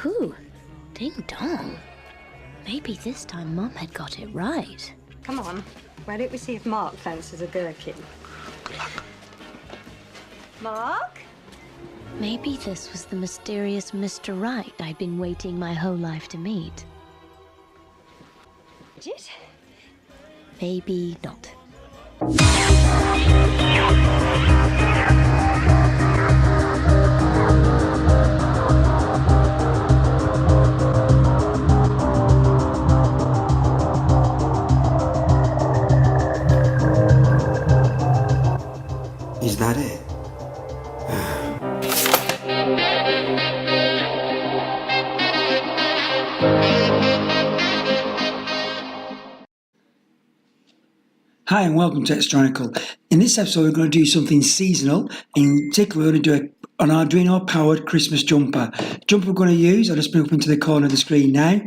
Whew, ding dong. Maybe this time Mum had got it right. Come on, why don't we see if Mark fancies a gherkin? Mark? Maybe this was the mysterious Mr. Right I'd been waiting my whole life to meet. Bridget? Maybe not. Is that it? Hi and welcome to Extronical. In this episode we're going to do something seasonal. In particular we're going to do an Arduino powered Christmas jumper. The jumper we're going to use, I'll just bring up into the corner of the screen now.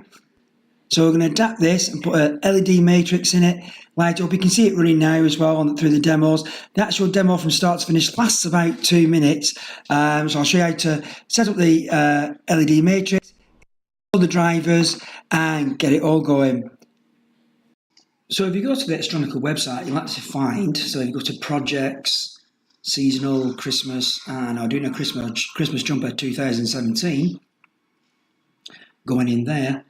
So we're going to adapt this and put a LED matrix in it, light up. You can see it running now as well through the demos. The actual demo from start to finish lasts about 2 minutes. So I'll show you how to set up the LED matrix, all the drivers and get it all going. So if you go to the Extronical website, you'll actually find, so if you go to Projects, Seasonal, Christmas, and Arduino Christmas Jumper 2017, going in there,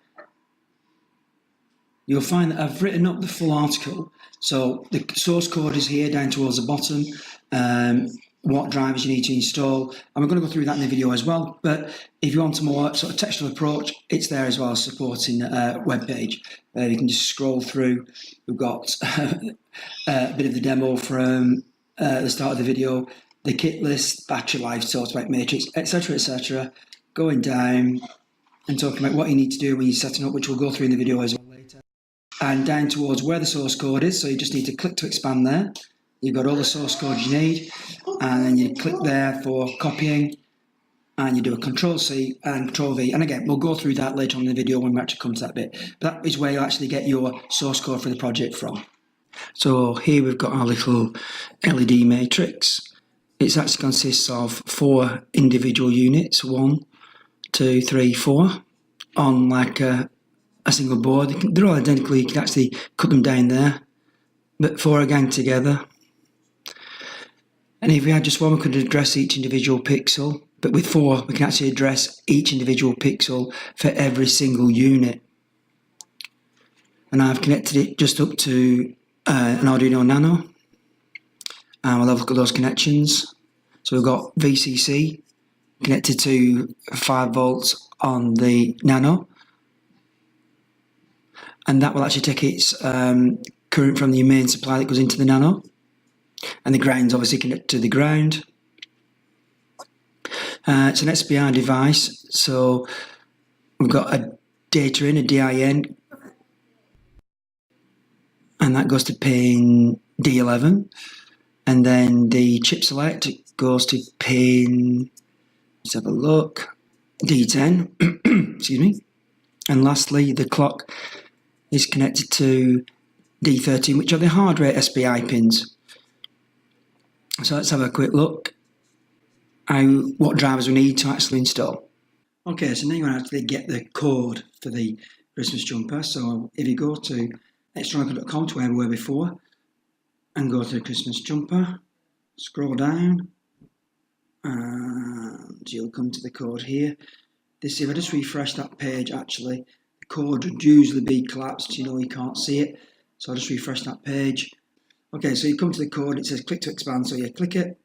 you'll find that I've written up the full article. So the source code is here down towards the bottom, what drivers you need to install, and we're going to go through that in the video as well. But if you want a more sort of textual approach, it's there as well, supporting web page. You can just scroll through. We've got a bit of the demo from the start of the video, the kit list, battery life, talked about matrix, etc., going down and talking about what you need to do when you're setting up, which we'll go through in the video as well later. And down towards where the source code is, so you just need to click to expand there. You've got all the source code you need, and then you click there for copying, and you do a Control-C and Control-V. And again, we'll go through that later on in the video when we actually come to that bit. But that is where you actually get your source code for the project from. So here we've got our little LED matrix. It actually consists of 4 individual units, 1, 2, 3, 4, on like a single board. They're all identical, you can actually cut them down there, but 4 are gang together. And if we had just 1, we could address each individual pixel, but with 4 we can actually address each individual pixel for every single unit. And I've connected it just up to an Arduino Nano, and we'll have a look at those connections. So we've got VCC connected to 5 volts on the Nano, and that will actually take its current from the main supply that goes into the Nano, and the ground's obviously connected to the ground. It's an SPI device, so we've got a data in, a DIN, and that goes to pin D11, and then the chip select goes to pin, let's have a look, D10, excuse me, and lastly the clock is connected to D13, which are the hardware SPI pins. So let's have a quick look at what drivers we need to actually install. Okay, so now you're going to actually get the code for the Christmas jumper. So if you go to extronical.com, to where we were before, and go to the Christmas jumper, scroll down, and you'll come to the code here. This, if I just refresh that page, actually, the code would usually be collapsed, you can't see it. So I'll just refresh that page. Okay, so you come to the code, it says click to expand, so you click it.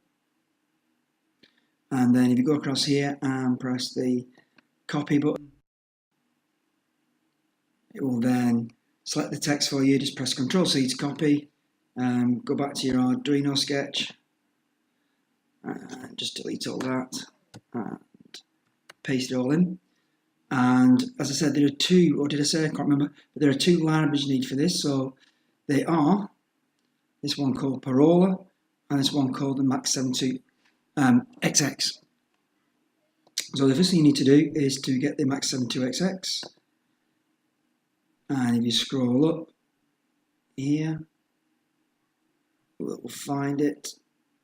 And then if you go across here and press the copy button, it will then select the text for you. Just press Control-C to copy. Go back to your Arduino sketch. Just delete all that. And paste it all in. And as I said, there are 2, or did I say? I can't remember. But there are 2 libraries you need for this. So they are this one called Parola, and this one called the Max72 XX. So the first thing you need to do is to get the Max72 XX, and if you scroll up here, we'll find it.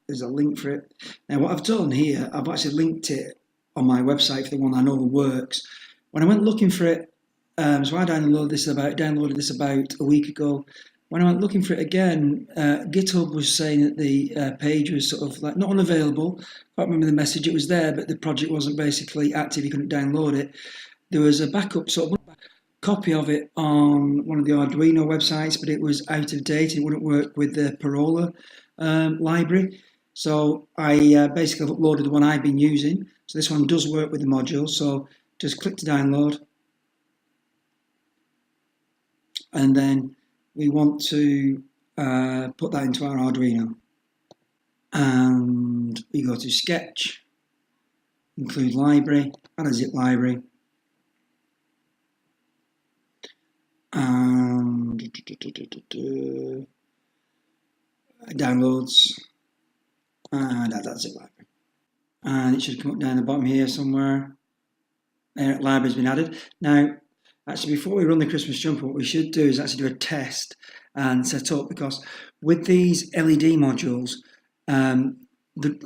There's a link for it. Now what I've done here, I've actually linked it on my website for the one I know works, When I went looking for it, so I downloaded this about a week ago. When I went looking for it again, GitHub was saying that the page was sort of like not unavailable. I can't remember the message. It was there, but the project wasn't basically active. You couldn't download it. There was a backup sort of copy of it on one of the Arduino websites, but it was out of date. It wouldn't work with the Parola library. So I basically uploaded the one I've been using. So this one does work with the module. So just click to download. And then we want to put that into our Arduino. And we go to Sketch, include library, add a zip library. And downloads, and add that zip library. And it should come up down the bottom here somewhere. Library's been added. Now, actually, before we run the Christmas jumper, what we should do is actually do a test and set up, because with these LED modules,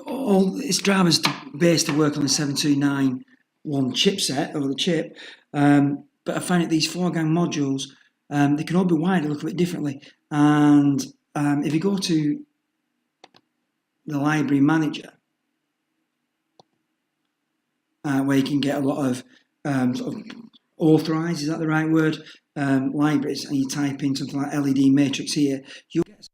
all its drivers based to work on the 7291 chipset, or the chip, but I find that these 4-gang modules, they can all be wired a little bit differently. And if you go to the library manager, where you can get a lot of sort of authorized, is that the right word, libraries, and you type in something like LED matrix here, you'll get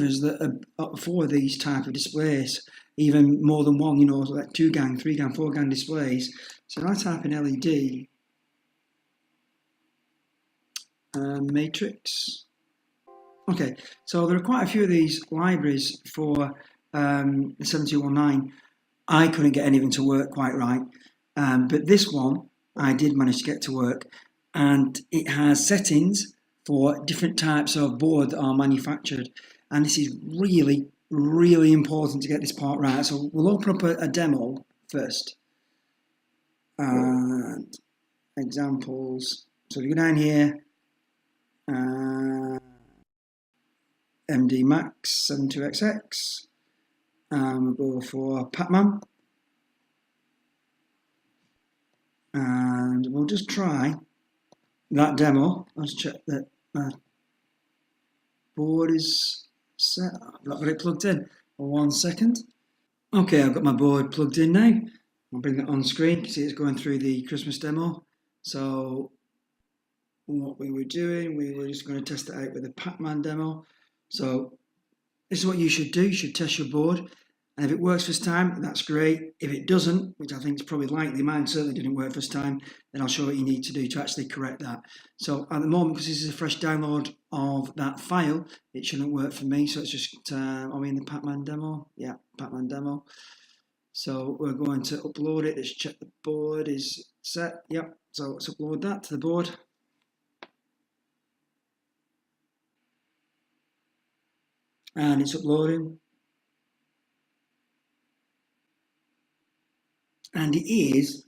servers that are for these type of displays, even more than one, you know, like 2-gang, 3-gang, 4-gang displays. So if I type in LED matrix, okay, so there are quite a few of these libraries for the 7219. I couldn't get any of them to work quite right, but this one I did manage to get to work, and it has settings for different types of board that are manufactured, and this is really, really important to get this part right. So we'll open up a demo first, and examples. So if you go down here, MD Max 72XX, and we'll go for Pac-Man, and we'll just try that demo. Let's check that my board is set. I've not got it plugged in for 1 second. Okay, I've got my board plugged in now. I'll bring that on screen. You can see it's going through the Christmas demo. So what we were doing, we were just going to test it out with the Pac-Man demo. So this is what you should do. You should test your board, and if it works first time, that's great. If it doesn't, which I think is probably likely, mine certainly didn't work first time, then I'll show what you need to do to actually correct that. So at the moment, because this is a fresh download of that file, it shouldn't work for me. So it's just, are we in the Pac-Man demo? Yeah, Pac-Man demo. So we're going to upload it. Let's check the board is set. Yep, so let's upload that to the board. And it's uploading. And it is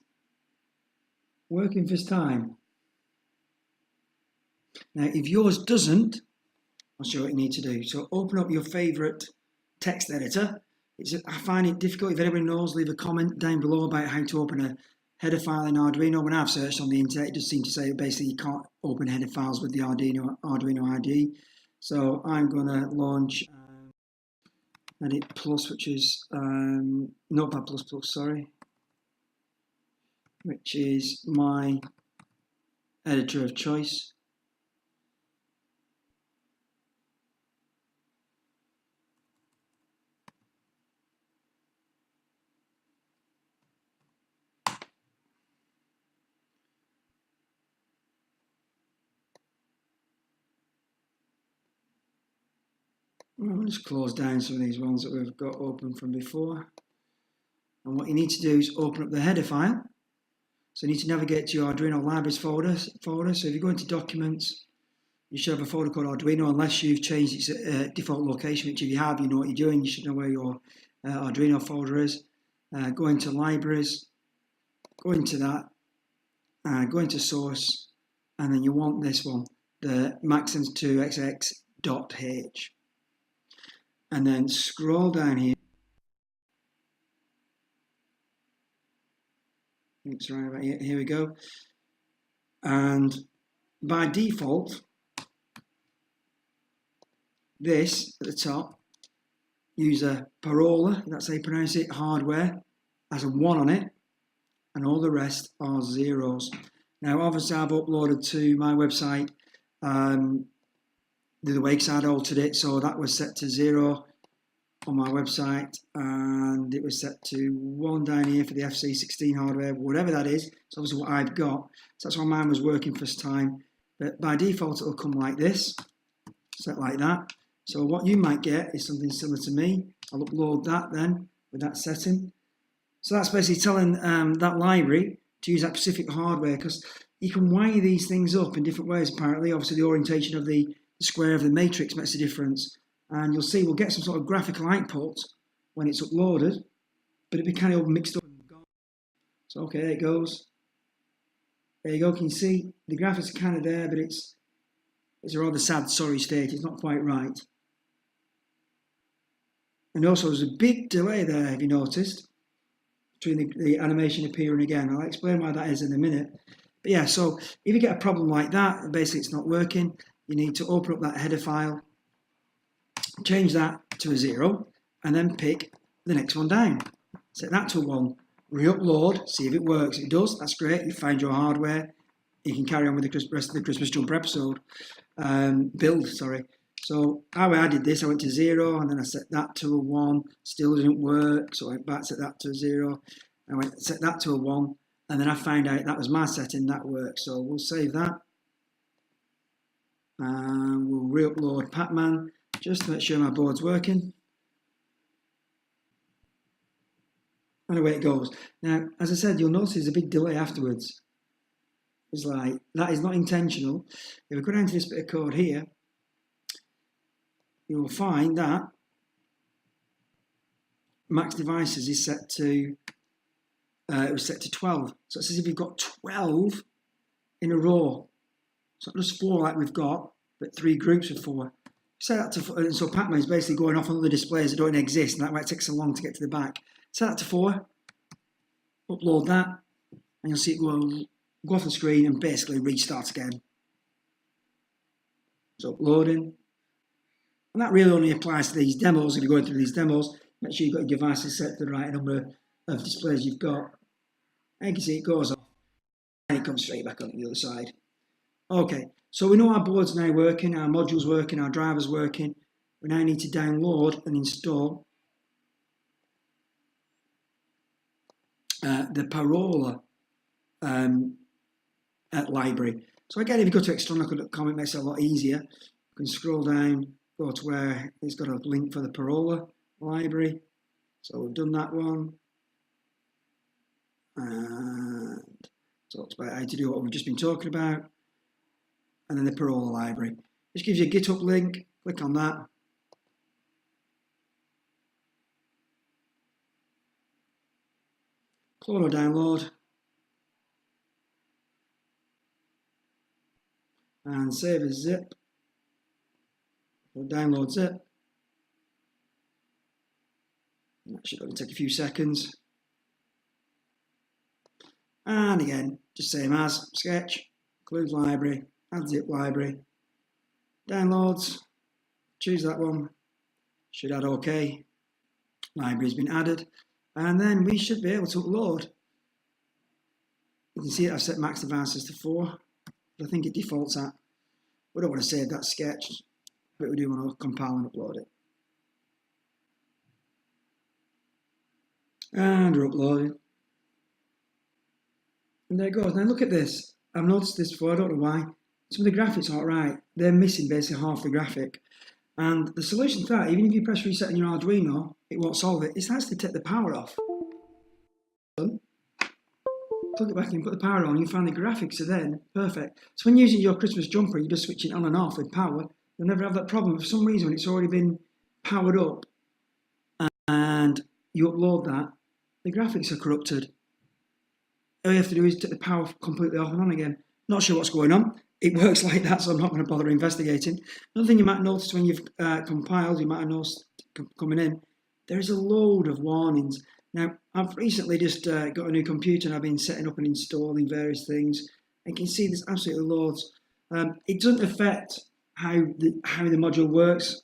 working first time. Now, if yours doesn't, I'll show you what you need to do. So open up your favourite text editor. I find it difficult. If anybody knows, leave a comment down below about how to open a header file in Arduino. When I've searched on the internet, it does seem to say basically you can't open header files with the Arduino IDE. So I'm going to launch Edit Plus, which is Notepad++, sorry, which is my editor of choice. I'll just close down some of these ones that we've got open from before. And what you need to do is open up the header file. So you need to navigate to your Arduino libraries folder. So if you go into Documents, you should have a folder called Arduino, unless you've changed its default location, which if you have, you know what you're doing. You should know where your Arduino folder is. Go into Libraries, go into that, go into Source, and then you want this one, the Maxim2xx.h. And then scroll down here. It's right about here. Here we go. And by default, this at the top, use a parola, that's how you pronounce it, hardware, has a 1 on it, and all the rest are zeros. Now, obviously, I've uploaded to my website the other way because I'd altered it, so that was set to 0 on my website, and it was set to 1 down here for the FC16 hardware, whatever that is. It's obviously what I've got. So that's why mine was working first time. But by default, it'll come like this, set like that. So what you might get is something similar to me. I'll upload that then with that setting. So that's basically telling that library to use that specific hardware, because you can wire these things up in different ways apparently. Obviously the orientation of the square of the matrix makes a difference. And you'll see we'll get some sort of graphical output when it's uploaded, but it'll be kind of all mixed up. So okay, there it goes. There you go, can you see? The graphics are kind of there, but it's a rather sad, sorry state. It's not quite right. And also there's a big delay there, have you noticed? Between the animation appearing again. I'll explain why that is in a minute. But yeah, so if you get a problem like that, basically it's not working, you need to open up that header file, change that to a 0, and then pick the next one down. Set that to a 1, re-upload, see if it works. If it does, that's great, you find your hardware, you can carry on with the rest of the Christmas Jumper episode, build, sorry. So how I did this, I went to 0, and then I set that to a 1, still didn't work, so I went back, set that to a 0, I went set that to a 1, and then I found out that was my setting, that worked. So we'll save that, and we'll re-upload Pac-Man, just to make sure my board's working. And away it goes. Now, as I said, you'll notice there's a big delay afterwards. It's like, that is not intentional. If we go down to this bit of code here, you will find that max devices is set to, it was set to 12. So it says if you've got 12 in a row, so not just 4 like we've got, but 3 groups of 4. Set that to, and so Pac-Man is basically going off on other displays that don't exist, and that's why it takes so long to get to the back. Set that to 4, upload that, and you'll see it go off the screen and basically restart again. So uploading. And that really only applies to these demos. If you're going through these demos, make sure you've got your devices set to the right number of displays you've got. And you can see it goes off, and it comes straight back on the other side. Okay, so we know our board's now working, our module's working, our driver's working. We now need to download and install the Parola library. So again, if you go to extronical.com, it makes it a lot easier. You can scroll down, go to where it's got a link for the Parola library. So we've done that one. And talks about how to do what we've just been talking about. And then the Parola library. This gives you a GitHub link. Click on that. Clone or download. And save as zip. Or download zip. That should only take a few seconds. And again, just same as sketch, include library, add zip library, downloads, choose that one, should add OK, library's been added, and then we should be able to upload. You can see I've set max devices to 4, I think it defaults at. We don't want to save that sketch, but we do want to compile and upload it. And we're uploading. And there it goes. Now look at this. I've noticed this before, I don't know why. Some of the graphics aren't right. They're missing basically half the graphic. And the solution to that, even if you press reset on your Arduino, it won't solve it. It's actually to take the power off. Plug it back in, put the power on, you find the graphics are then perfect. So when using your Christmas jumper, you just switch it on and off with power, you'll never have that problem. For some reason, when it's already been powered up and you upload that, the graphics are corrupted. All you have to do is take the power completely off and on again. Not sure what's going on. It works like that, so I'm not going to bother investigating. Another thing you might notice when you've compiled, you might have noticed coming in, there is a load of warnings. Now, I've recently just got a new computer and I've been setting up and installing various things. and you can see there's absolutely loads. It doesn't affect how the module works.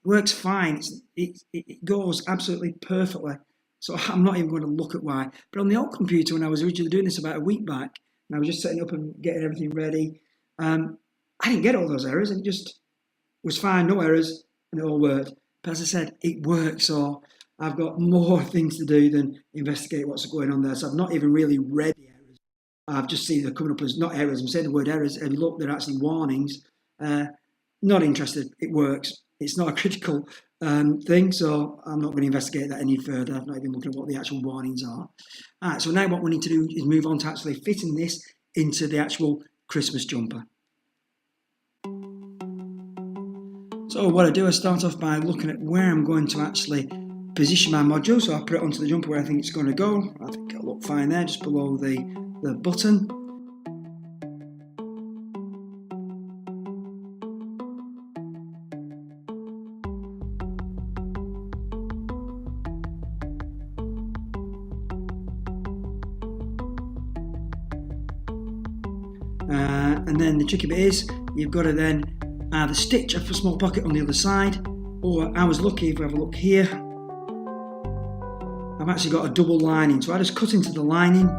It works fine. It goes absolutely perfectly. So I'm not even going to look at why. But on the old computer, when I was originally doing this about a week back, and I was just setting up and getting everything ready, I didn't get all those errors. It just was fine, no errors, and it all worked. But as I said, it works. So I've got more things to do than investigate what's going on there. So I've not even really read the errors. I've just seen they're coming up as not errors. I'm saying the word errors, and look, they're actually warnings. Not interested. It works. It's not a critical thing, so I'm not going to investigate that any further. I've not even looked at what the actual warnings are. All right, so now what we need to do is move on to actually fitting this into the actual Christmas jumper. So what I do is start off by looking at where I'm going to actually position my module. So I put it onto the jumper where I think it's going to go. I think it'll look fine there, just below the button. And then the tricky bit is you've got to then either stitch a small pocket on the other side, or I was lucky, if we have a look here, I've actually got a double lining, so I just cut into the lining.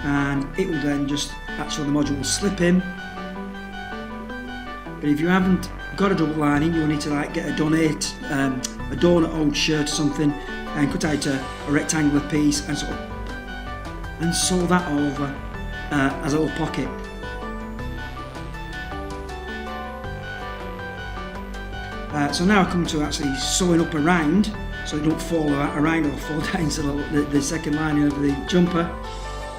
And it will then just, actually the module will slip in. But if you haven't got a double lining, you'll need to like get a donut old shirt or something, and cut out a rectangular piece and sort of and sew that over as a little pocket. So now I come to actually sewing up around, so they don't fall around or fall down into the second lining of the jumper.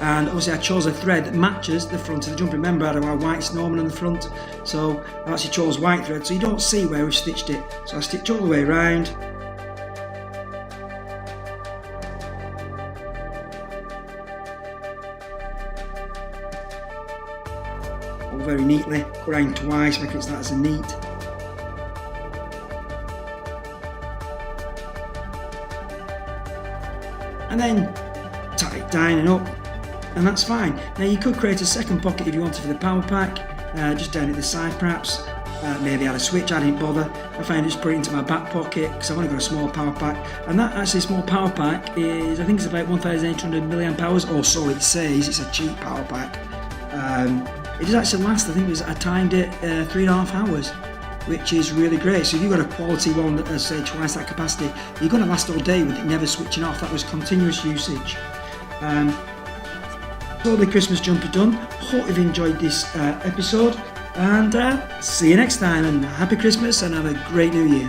And obviously I chose a thread that matches the front of the jumper. Remember, I had our white snowman on the front, so I actually chose white thread, so you don't see where we've stitched it. So I stitch all the way around. All very neatly, go around twice, making it start as a neat. And then tie it down and up. And that's fine. Now you could create a second pocket if you wanted for the power pack, just down at the side perhaps. Maybe add a switch, I didn't bother. I found just put it into my back pocket because I've only got a small power pack. And that actually small power pack is, I think it's about 1,800 milliamp hours, or so it says. It's a cheap power pack. It does actually last, I think I timed it 3.5 hours, which is really great. So if you've got a quality one that has say twice that capacity, you're going to last all day with it never switching off. That was continuous usage. All the Christmas jumper done. Hope you've enjoyed this episode, and see you next time, and happy Christmas and have a great new year.